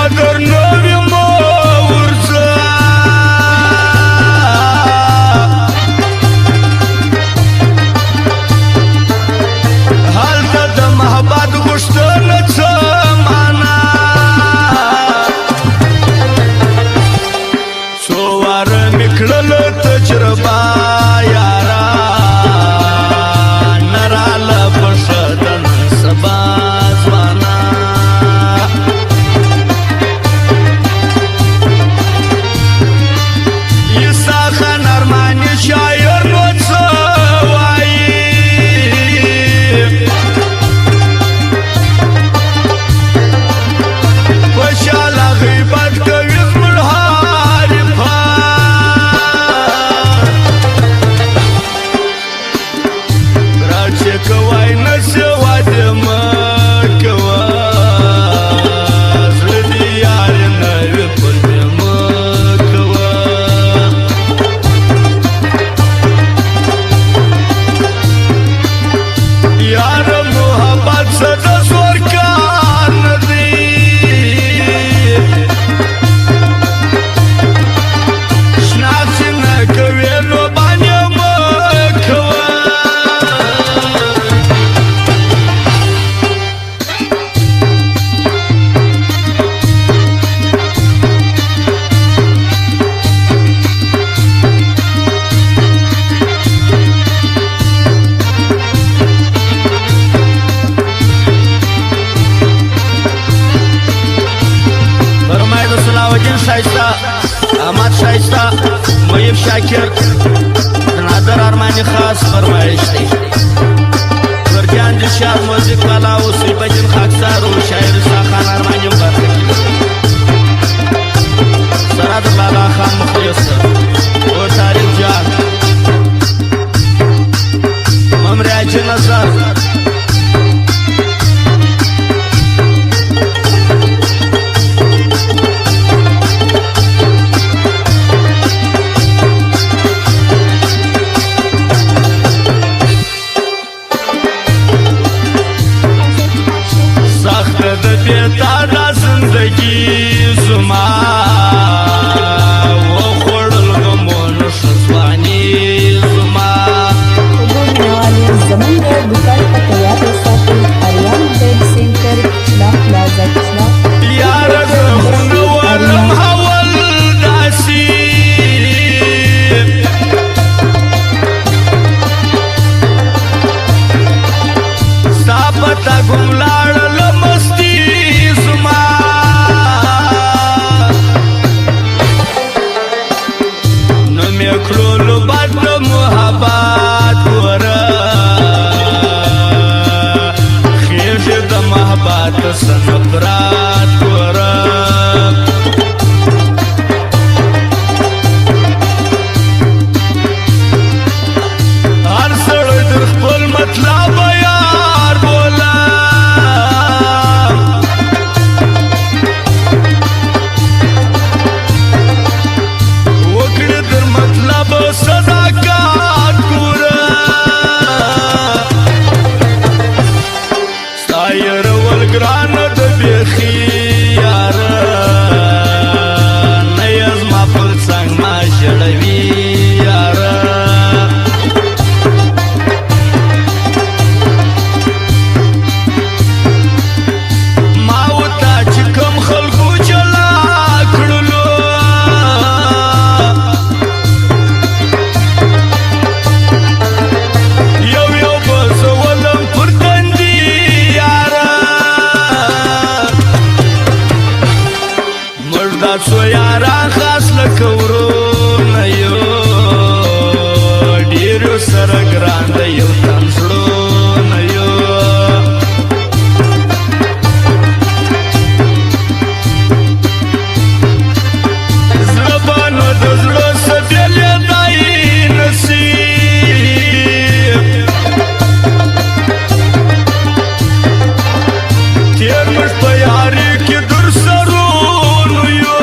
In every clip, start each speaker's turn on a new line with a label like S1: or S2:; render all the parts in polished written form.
S1: در نوی مورزا حال تا د محبت غشتن چمانا چوار مکلل تجربه یارا نرال بشدن سبا زوانا عیسا خان ارمانی شاعر نو چوایی خوشاله غیبت کوي زموږ حریفان راچې کوای نشي واده مه کوه زړه دې یار نه وي پر دې مه کوه یار محبت څه د زور کار نه دی شناخت نه کوي نو باندې مه کوه فرماید صلاح الدین شایسته احمد شایسته مهیب شاکر نادر ارمانی خاص فرمایش دی ورجان دشار موزیک والا و سیب الدین خاکسار و شاعر ساخان ارمانی برخه سراد لالا خان مخلص و تاریخ جان ممریاج نظر سخت د بیتا دا زندگی زما و خوڑل غمون شزوانی زما
S2: बोलने वाले जमीन और दुकान का तैयार है साथ ही आर्यन बेड सेंटर खिला प्लाजा खिला
S1: یار زخون ورم حول داسی ستا پتا گم لاړل مستی زما نو مې کړلو بد محبت ګوره خېږې د محبت څه نفرت ګوره هر سړی در خپل مطلب یار بوله وکړه در مطلب صداقت ګوره ستا یرول ګرانه د بیخي یاره نه یې زما پر څنګ ما ژړوي یاره ما وتا چې کوم خلکو جلا کړلو یو یو به زه ولم پر تندي یاره مړ دا څو یاران خاص لکه ورونه یو ډېرو سره ګران دی یو تن زړونه یو زړه به نو د زړه څه بېلېدای نصیب تېر مړ په یاري کې در سرونو یو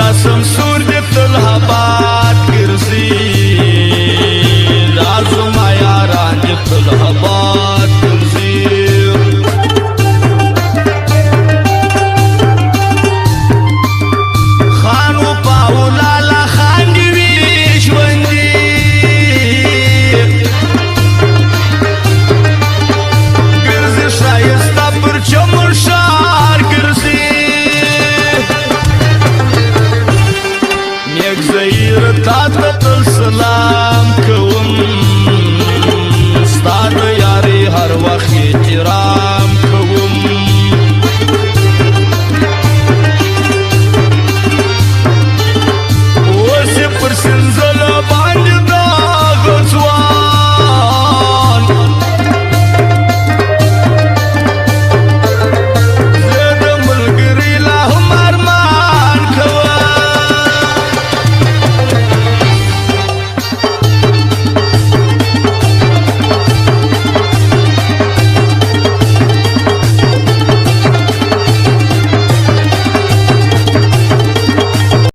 S1: قسم سور دې تل آباد ګرځي دا زما یاران دې تل آباد ګرځي خانو پاولالا خان دې وي ژوندي ګرځي ښایسته پر چمن ښار ګرځي نیک زهیر تا ته تل سلام کوم ستا د یارۍ هر وخت احترام کوم اوس یې پر سنځه